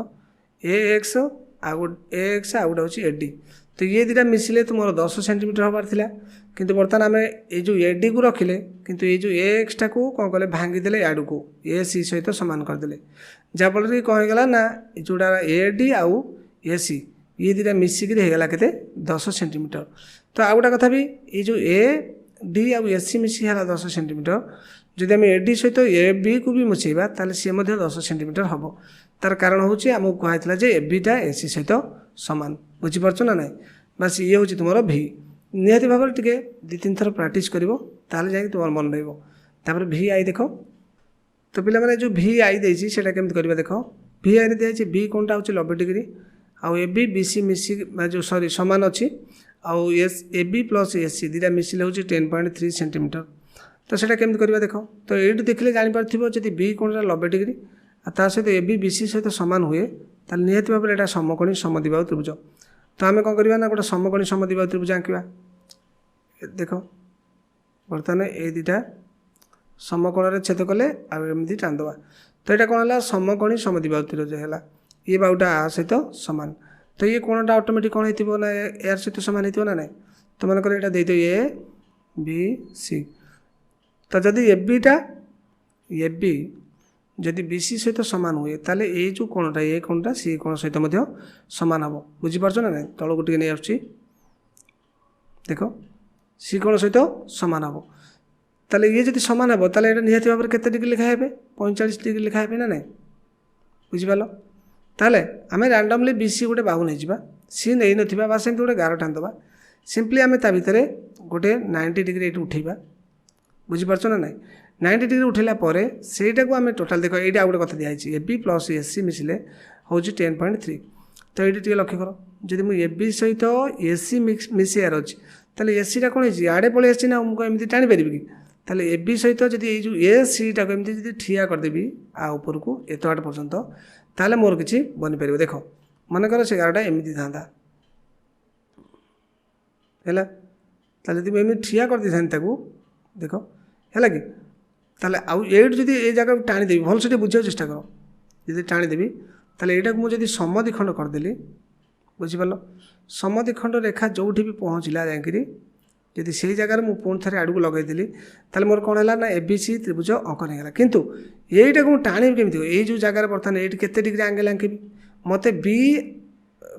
S1: ए एक्स आ गोटे हूँ ए डी तो ये दुटा मिसिले तुम 10 सेंटीमीटर हबार थिला किंतु बर्तमान आम ये जो ए डी को रखिले किंतु ये जो ए एक्सटा को कौन कले भांगीदे याड़ को ए सी सहित सामान करदे जहाँफल कि कौन होगा ना जोड़ा ए डी आउ ए सी ये दुटा मिसिक होगा के 10 सेंटीमीटर तो आ गोटा कथा भी ये जो ए डी आउ ए सी मिसी है 10 सेंटीमीटर जदि आम ए डी सहित ए बी को भी मुछेबा ताले सी 10 सेंटीमीटर हम तार कारण हूँ आमको कहला जे ए बीटा ए सी सहित सामान बुझीपार ना ना बस ये हूँ तुम भी निहाती भाव में टे 2-3 थर प्राक्ट कर तुम मन रहा भी आई देख तो पे मैंने जो भी आई देती से केमती करवा देख भी आई दिखाई बी कौनटा हूँ 90 डिग्री आउ ए बी बी सी मिसी जो सॉरी सामान अच्छी आउ एस ए बी प्लस ए सी दुटा मिसिले हूँ 10.3 सेंटीमीटर तो सेटा केमती करवा देख तो ये देखिले जापर जब बी कौनटा 90 डिग्री ता सहित ए बी बी सी सहित सामान हुए ताल निहाती भाव में यहाँ समकोणी समद्विबाहु त्रिभुज तो आम कौन करवा ना गोटे समकोणी समद्विबाहु त्रिभुज आंकिवा देख बर्तमान ये दुटा समकोण छेद कले आमती टाणीदे तो यहाँ कौन है समकोणी समद्विबाहु त्रिभुज है ये बाहुटा आ सहित सामान तो ये कोणटा ऑटोमेटिक कौन हो ना यार सहित सामान हो ना ना तो मन कर यहाँ दे दियो बी सी तो जदि ए बीटा ए बी जदि बी सी सहित सामान हुए ताले ये जो कोणटा ए कोणटा सी कोण सहित मध्य सामान हम बुझीपार ना ना तलू टे नहीं आसुची देख सी कोण सहित सामान हम ताले ये जदि सामान हम ताले ये निहाती भाव में केते डिग्री लिखा है 45 डिग्री लिखा है ना ना बुझिपाल ताले आम रैंडमली बी सी गोटे बाहु नहीं जावा सी नहीं ना बस एमती गोटे गार टाणीदे सिंपली आम ता भितर गोटे 90 डिग्री ये उठेबा बुझीपार ना ना 90 डिग्री उठेला परे सेटा को आम टोटाल देख ये गोटे कथा दिखाई ए बी प्लस ए सी मिसिले हूँ 10.3 तो ये टे लक्ष्य कर जब मुझे ए बी सहित ए सी मिसार अच्छी ताले ए सी कौन है आड़े पलि आसी ना मुझे टाणी पारि कि ताले ए बी सहित जब ये ए सी टाक एमती ठिया करदेवी आ ऊपर को एत आट पर्यंत ताले मोर किसी बनी पार देख मनकर से गारटा एमती था है जब एमती ठिया कर दे देख है कि ताले आउ एट जब ये जगह टाणीदेवी भल से बुझा चेष्टा कर जब टाणीदेवी ताले यहाँ मुझे समद्विखंड करदेली बुझिपाल समद्विखंड रेखा जो भी पहुँचला जाकि यदि से जगार मुझे पुणी थे आड़ को लगेदेली ताले मोर कौन है ना ए बी सी त्रिभुज अंकन होगा किंतु यहीटा को टाणी केमी ये जो जगार बर्तमान ये केते डिग्री एंगल आंकी मत बी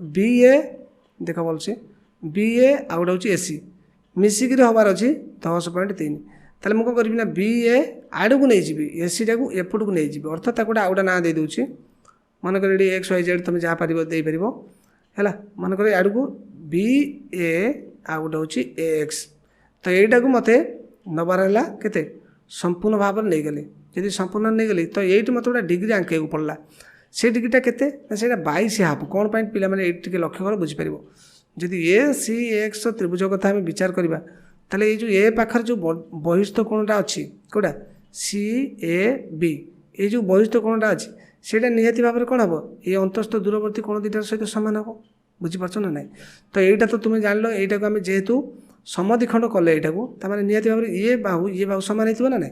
S1: बी ए देख भल से बी ए आउ गोटे हूँ ए सी मिसिक हबार अच्छी 10.3 ताले मुझे कौन करी ना बी ए आड़ को नहीं जी ए सी टाक एपट को नहीं जी अर्थात गोटे आउ गोटे ना दे दूसरी मनकर ये एक्स वाई जेड तुम जहाँ पार है मनकर आड़ को बी ए आ गोटे हूँ ए एक्स तो यहीटा को मत नबार है केते संपूर्ण भाव में नहीं गली जब संपूर्ण नहीं गली तो ये मत गोटे डिग्री आंके पड़ा से डिग्रीटा केते से 22 हाफ कौन पाई पिला माने ये लक्ष्य कर बुझीपार जदि ए सी एक्स त्रिभुज कथा आम विचार करवा ताले ये जो ए पाखर जो बहिस्थ कोणटा अच्छी कौटा सी ए बी ये जो बहिस्थ कोणटा अच्छी सेटा निहाती भाव में कौन हम ये अंतस्थ दूरवर्ती कोण दुटार सहित सामान हम बुझीपार ना ना तो यहाँ तो तुम्हें जान लो यहाँ को आम जेहेतु समद्विखंड कले यहाँ को तार निहाती भाव में ये बाहु सामान हो ना ना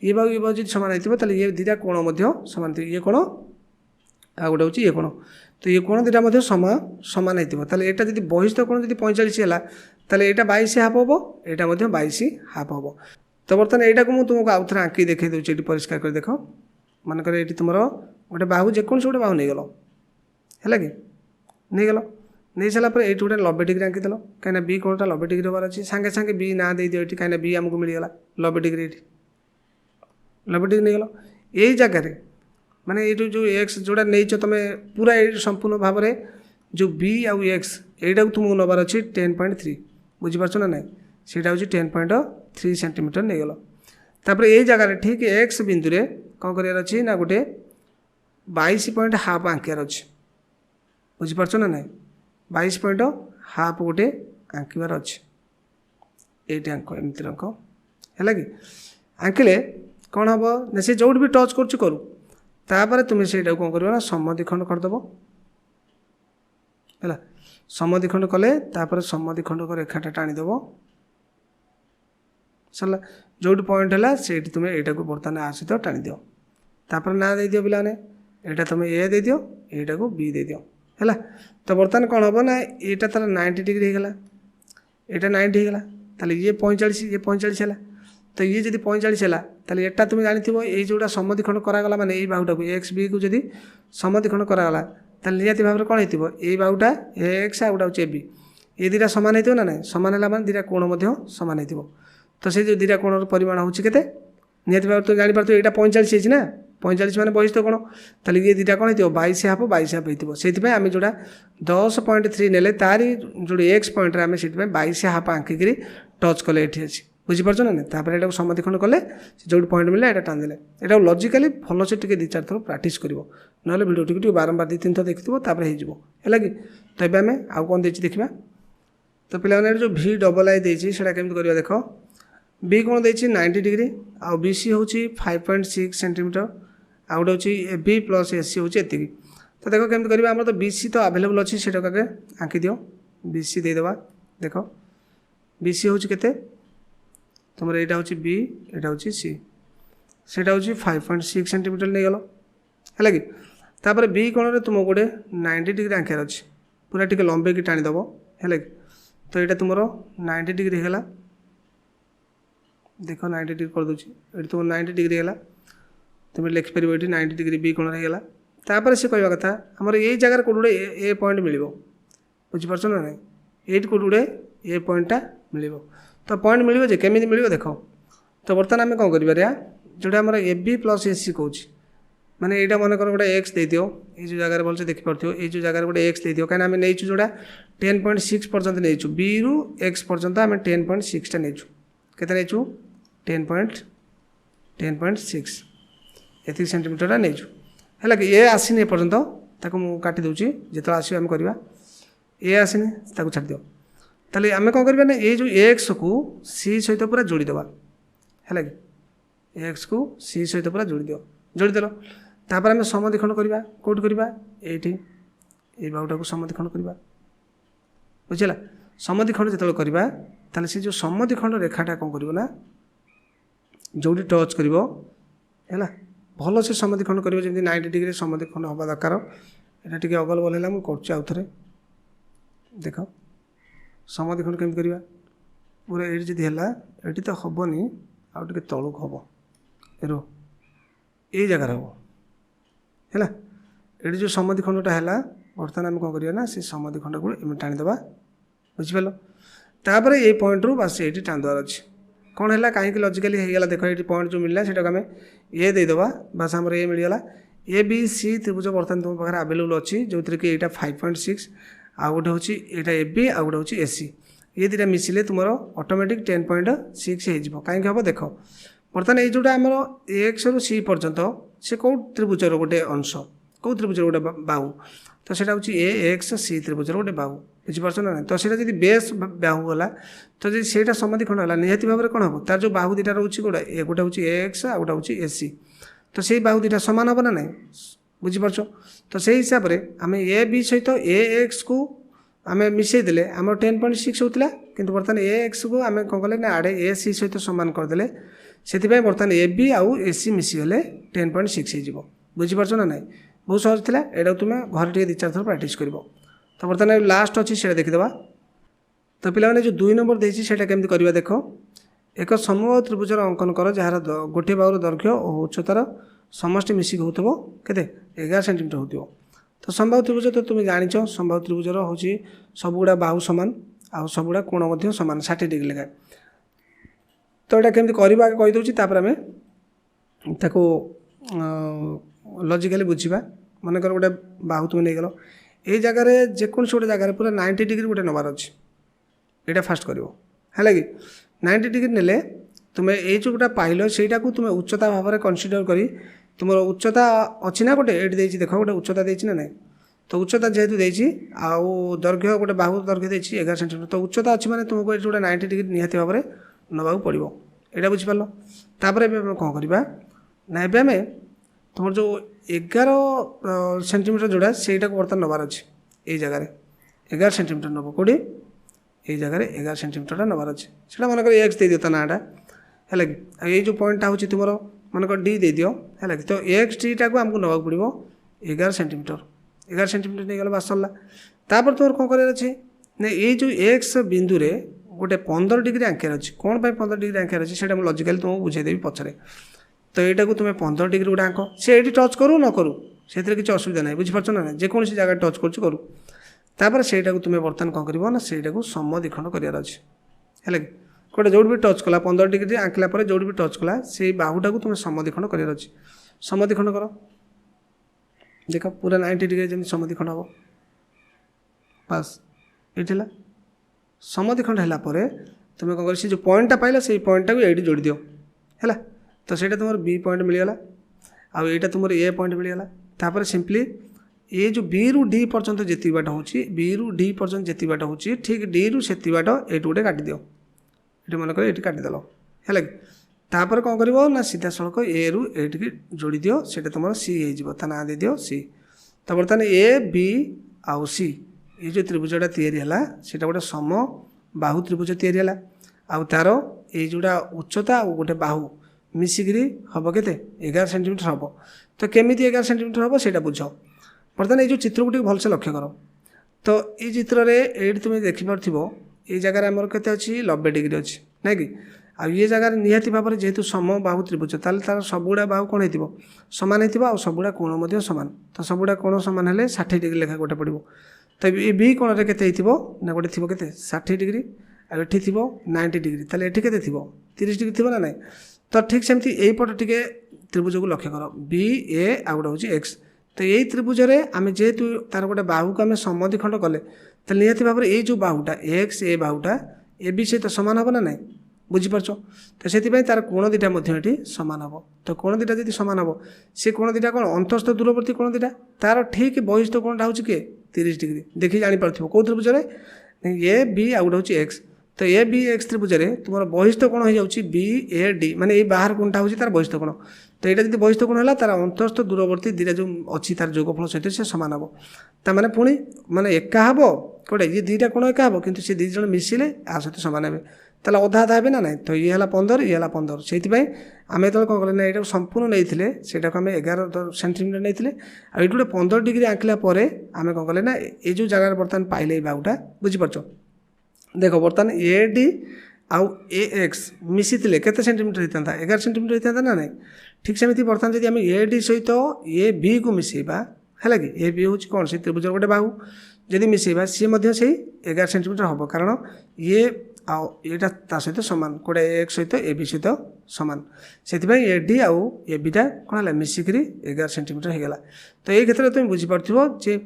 S1: ये बाहु जो सामान होता ये दुटा कोण सामान ये कोण आ गोटे हूँ ये कोण तो ये कोण दुटा सामान होता है यहाँ जब बहिस्थ कोण जब 45 है ताले यहाँ 22 हाफ हम यहाँ 22 हाफ हम तो बर्तमान यहाँ को मुझे तुमको आउ थे आंकी देखे दूसरी ये परिष्कार कर देख मनकर ये तुम गोटे बाहु जेको गोटे बाहु नहीं गल है कि नहीं गल नहीं सारापर ये गोटे 90 डिग्री आंकीदेल कहीं बी कोणटा 90 डिग्री हबार अच्छी सांगे सांगे बी ना दे दियो ये कहीं बी आमको मिलगला 90 डिग्री ये 90 डिग्री नहीं गल यही जगह माने ये जो एक्स जोड़ा नहीं तुम पूरा ये संपूर्ण भाव में जो बी आउ एक्स यहीटा को तुमको नबार अच्छी 10.3 बुझीपार ना ना सीटा हूँ 10.3 सेंटीमीटर नहीं गल तापर ये जगह ठीक एक्स बिंदु रे कौन करार अच्छी ना गोटे 22.5 आंकियार अच्छे बुझीपार ना ना 22.5 गोटे आंकबार अच्छे ये आंक एमती अंक है कि आंकिले कौन हम ना से जो भी टच करूँ तापर तुम्हें से कौन कर समद्विखंड करदेव है समद्विखंड कले तापर समद्विखंड रेखाटा टाणीदेव सरला जो पॉइंट है से तुम्हें यहाँ को बर्तमान आ सहित टाणी दियो तापर ना दे दियो पिलाने यहाँ तुम्हें ए दे दियो यहाँ को बी दे दियो है तो बर्तमान कौन हम ना यहाँ तार 90 डिग्री होगा यहाँ 90 होगा ताले ये 45 है तो ये जब 45 है ताले एटा तुम जानी ये जोटा समद्विखंड करागला माने ये बाहुटा को एक्स बी को जब समद्विखंड करागला ताले निहाती भाव में कौन हो ये बाहुटा एक्स आ गोटा हूँ ए बी ये दुटा सामान हो ना ना सामान है माने दुटा कोण सामान हो तो से जो दुटा कोण परिमाण होती निहाती भाव तो जापर यहाँ 45 है ना 45 माने बहिस्थ कोण ताले ये दुटा कौन हो 22 हाफ हो से आम जोड़ा 10.3 ने तारी जो एक्स पॉइंट आम से 22 हाफ आंकिक टच कले ये अच्छी बुझीपार ना तापर यहाँ समद्विखंड कले जो पॉइंट मिले यहाँ टाणिदेले यहाँ लॉजिकली भल से टी 2-4 थर प्रैक्टिस कर ना भिडियो टी बारंबार 2-3 थर देखिए है कि तो ये आम आउ कौन देती देखा तो पे जो भी डबल आई देती है केमी कर देख बी कौन देती 90 डिग्री आउ बी सी हूँ 5.6 सेंटीमीटर आउ गोटे हूँ बी प्लस ए सी हूँ एति तो देख केमी कर आम तो बी सी तो आवेलेबल अच्छी से आंकी दियो बी सी देदेवा देख बी सी हूँ के तुम यहाँ हूँ बी यहाँ हूँ सी सेटा हूँ 5.6 सेंटीमीटर नहीं गल है कि तापर बी कोण तुम गोटे 90 डिग्री आंखार अच्छे पूरा टी लंबे की टाणीदेव है कि तो यहाँ तुम 90 डिग्री है देख 90 डिग्री कर दूची ये तुम 90 डिग्री है तुम लिखिपर ये 90 डिग्री बी कोण होगा तापर से कहवा कथा आमर ये जगार कौट गोटे ए पॉइंट मिल बुझीपार ना ना ये कौट गोटे ए पॉइंटा मिल तो पॉइंट मिले केमी मिल देख तो बर्तमान आम कौन करा जोटा आम ए बी प्लस ए सी कौन माने यहाँ मन कर गोटे एक्स दे दियो ये जो जगह भलसे देखिपो ये जो जगह गोटे एक्स दे दियो कहीं आम नहीं जोड़ा 10.6 पर्यंत नहीं बी रु एक्स पर्यंत आम 10.6 टा नहीं केते नहीं 10.6 एति सेंटीमीटर नहीं है कि ए आसनी एपर्यंत ताको मु काटी दूची जो आसो आम करवा ए आसनी ताको छाड़ दियो ताले आम कौन करवा ना ये जो एक्स को सी सहित पूरा जोड़ीदेवा है कि एक्स को सी सहित पूरा जोड़ीदेल तापर आम समद्विखंड करवा कौट करवा ये बाहुटा को समद्विखंड करवा बुझला समद्विखंड जो करवा ताले से जो समद्विखंड रेखाटा कौन करना जो टच कर भल से समद्विखंड कर 90 डिग्री समद्विखंड हवा दरकार यहाँ टी अगल बल है मुझे आउ थे देख समद्विखंड केमी करवा पूरा ये जब है ये तो हेनी आउ टे तलुक हम रो ये जगार हम है ये जो समद्विखंडटा है बर्तमान आम कौन करवा ना से समद्विखंड को एम टाणीदे बुझिपाल तापर ये पॉइंट रू बस ये टाणीदार अच्छे कौन है कहीं लजिकाली होगा देख ये पॉइंट जो मिलला से आम ए देदेबा बस आम ए मिलगला ए बी सी त्रिभुज बर्तमान तुम पाखे आवेलेबल अच्छी जो कि यहाँ 5.6 आउ गोटे हूँ यहाँ ए बी आउ गोटे हूँ ए सी ये दुटा मिसिले तुम ऑटोमेटिक 10.6 हो कहीं हम देख बर्तमान ये जोटा आम एक्स रु सी पर्यंत से कौ त्रिभुजर गोटे अंश कौ त्रिभुजर गोटे बाहु तो सेटा हूँ ए एक्स सी त्रिभुजर गोटे बाहु बुझीपार ना तो सीटा जब बेस बाहु गला तो जब से समद्विखंड है निहाती भाव में कौन हम तार जो बाहु दुटा रोचे गोटे गोटे हूँ एक्स आ गोटे हूँ ए सी तो से बाहु दुटा सामान हम ना ना बुझीपार तो से हिसाब से आम ए बी सहित ए एक्स को आम मिसईदे आम 10.6 होता कि बर्तमान ए एक्स को आम कौन कले ना आड़े ए सी सहित सामान करदे से बर्तमान ए बी आउ ए सी मिसीगले 10.6 हो बुझीपार ना ना बहुत सहज था यहाँ तुम्हें घर टे 2-4 थर प्राक्ट कर तो बर्तमान लास्ट अच्छी से देखीदे तो पे जो 2 नंबर देती है केमती करवा देख एक समबाहु त्रिभुजर अंकन कर जार गोटे बाहुर दैर्घ्य और उच्चतार समष्टि मिसिक हो केते 11 सेंटीमीटर हो तो समबाहु त्रिभुज तो तुम जाच समबाहु त्रिभुजर हूँ सबुगुड़ा बाहु सामान आउ सबुगुड़ा कोण सामान 60 डिग्री लेखा तो यहाँ केमती करवा कहीदे आम ताको लजिकाली बुझा मनकर गोटे बाहु तुम नहीं गल ये जगार जेकोसी गोटे जगार पूरा 90 डिग्री गोटे नबार अच्छे यहाँ फास्ट कर कि 90 डिग्री नेले तुम्हें ये जो गोटा पाइल से तुम उच्चता भाव में कनसीडर कर तुम उच्चता अच्छी ना गोटे ये देख गोटे उच्चता देना ना तो उच्चता जेहेतु देती आउ दैर्घ्य गोटे बाहु दैर्घ्य देती 11 सेंटीमीटर तो उच्चता अच्छी मैंने तुमको ये गोटे 90 डिग्री निहाती भाव में नवा पड़ो यहाँ बुझिपार तापर कौन करवा ना ए तुम जो 11 सेंटीमीटर जोड़ा से बर्तमान नबार अच्छे ये जगह 11 सेंटीमीटर नब कौटी ये जगह 11 सेंटीमीटर नबार अच्छे से मनकर एक्स दे दियो ता नाटा है कि ये जो पॉइंटा हूँ तुम मनकर डी दे दियो है कि तो एक्स टी टाक आमको नवा पड़ो 11 सेंटीमीटर नहीं गला बास सरला तापर तुम कौन करार अच्छे ना ये जो एक्स बिंदु रे गोटे 15 डिग्री आंकियार अच्छे कौन 15 डिग्री आंकियार अच्छे से लजिकाली तुमको बुझेदेवी पचरे तो यहाँ को तुम्हें 15 डिग्री गोटे आंक से ये टच करू न करू से किसी असुविधा ना बुझीपार ना जेकोसी जगह टच करूँ से तुम्हें बर्तमान कौन कर ना से समद्विखंड करार अच्छे है कि गोटे जो भी टच कला 15 डिग्री आंकला जो भी टच कला से बाहुटा को तुम्हें समद्विखंड करार अच्छे समद्विखंड कर देख पूरा 90 डिग्री जमी समद्विखंड हम बास ये समद्विखंड है तुम्हें कौन कर जो पॉइंटा पाइल से पॉइंटा को ये जोड़ दियो है तो सेटा तुम बी पॉइंट मिलगला आउ यहाँ तुम ए पॉइंट मिलगला तापर सिंपली ये जो बी रु डी पर्यंत जी बाट हो बी रु डी पर्यंत जी बाट हो ठीक डी रु से बाट ये गोटे काटिद ये मनकर ये काटिदेल है कि तापर कौन कर ना सीधा सड़क ए रु ये जोड़ी दियो से तुम सी हो ना दे दियो सी तो बर्तमान ए बी आउ सी ये जो त्रिभुजटा या से गोटे सम बाहु त्रिभुज या आउ तार ये जोड़ा उच्चता और गोटे बाहु मिसिकी हम के 11 सेंटीमीटर हम तो केमी 11 सेंटीमीटर हम से बुझ बर्तमान ये चित्र को भलसे लक्ष्य कर तो ये चित्र में ये तुम देखिपार ये जगह आमर के 90 डिग्री अच्छी ना कि आ ये जगह निहाती भाव में जेहेतु समबाहु त्रिभुज ताल तार सबुड़ा बाहु कौन हो सामान हो सबुड़ा कोण सामान तो सबुड़ा कोण सामान हेले 60 डिग्री लेखा गोटे पड़ो तो ये बी कोण के ना गोटे थी के 60 डिग्री आ ये थी 90 डिग्री ताले ये के 30 डिग्री थी ना ना तो ठीक सेमती यहीपट टे त्रिभुज को लक्ष्य कर बी ए आ गोटे हूँ एक्स तो यही त्रिभुज आम जेहेतु तार गोटे बाहू को आम समद्विखंड कले तो निहाती भाव में ये जो बाहुटा एक्स ए बाहुटा ए बी सहित सामान हम ना ना बुझीपार तो से तार कोण दुटा ये सामान हम तो कोण दुटा जी सामान हम से कोण दुटा कौन अंतस्थ दूरवर्ती कोण दुटा तार ठीक बहिस्थ कोणटा हूँ किए 30 डिग्री देखिए जापर कौ त्रिभुज ए बी आ गोटे हूँ एक्स तो ए बी एक्स त्रिभुज तुम बहिस्थ कोण हो जाऊँगी बी ए डी माने ये बाहर कोणटा हूँ तार बहिस्थ कोण तो यहाँ जी बहिस्थ कोण है तार अंतस्थ दूरवर्ती दुटा जो अच्छी तार जोगफल सहित से सामान हम ताने पुणी माने एका हम कौटे ये दुटा कोण एका हम कि दी जन मिसिले आ सहित सामान हे ताला अधा अधा हे ना ना तो ये है 15 ये है 15 से आम जो कौन कले ना ये संपूर्ण नहीं से आम 11 सेंटीमीटर नहीं आई गोटे 15 डिग्री आंकला आम कौन कले ना ये जो जगह बर्तमान पाइले बाहुटा बुझीपार देख बर्तमान ए डी आउ ए एक्स मिसी केते सेंटीमीटर होता 11 सेंटीमीटर होता ना ना ठीक सेमती बर्तमान जब आम ए डी सहित ए बी को मिसेबा है कि ए बी हूँ कौन से त्रिभुज गोटे बाहू जदि मिसेबा सी 11 सेंटीमीटर हम कारण ये आईटा ता सहित सामान कौटे एक्स सहित ए बी सहित सामान से ए डी आउ ए बीटा कौन है मिसिक 11 सेंटीमीटर होगला तो ये क्षेत्र में तुम बुझीपार जे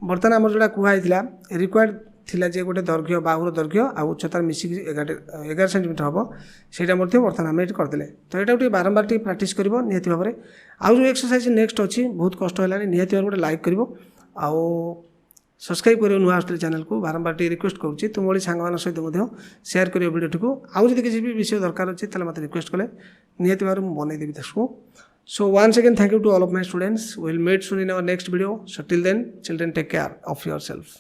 S1: बर्तमान आम जोड़ा कहला रिक्वायर्ड थिला जे गोटे दैर्घ्य बाहुर दैर्घ्य आ उच्चतार मिसिक 11 सेंटीमीटर हम से बर्तमान आम ये करदे तो यहाँ बारंबार टी प्राक्ट कर निहती भाव में आउ जो एक्सरसाइज नेक्स्ट अच्छी बहुत कष्ट है निहती भाव गोटे लाइक कर सब्सक्राइब कर नुआ आसुले चैनल को बारंबार टी रिक्वेस्ट करुँची तुम भाई सांग सहित शेयर कर वीडियो को आउ जब किसी भी विषय दरकार अच्छे मत रिक्वेस्ट कले निहती भाव में बनईदेवी दर्शक so once again thank you to all of my students will meet soon in our next video so till then children take care of your self.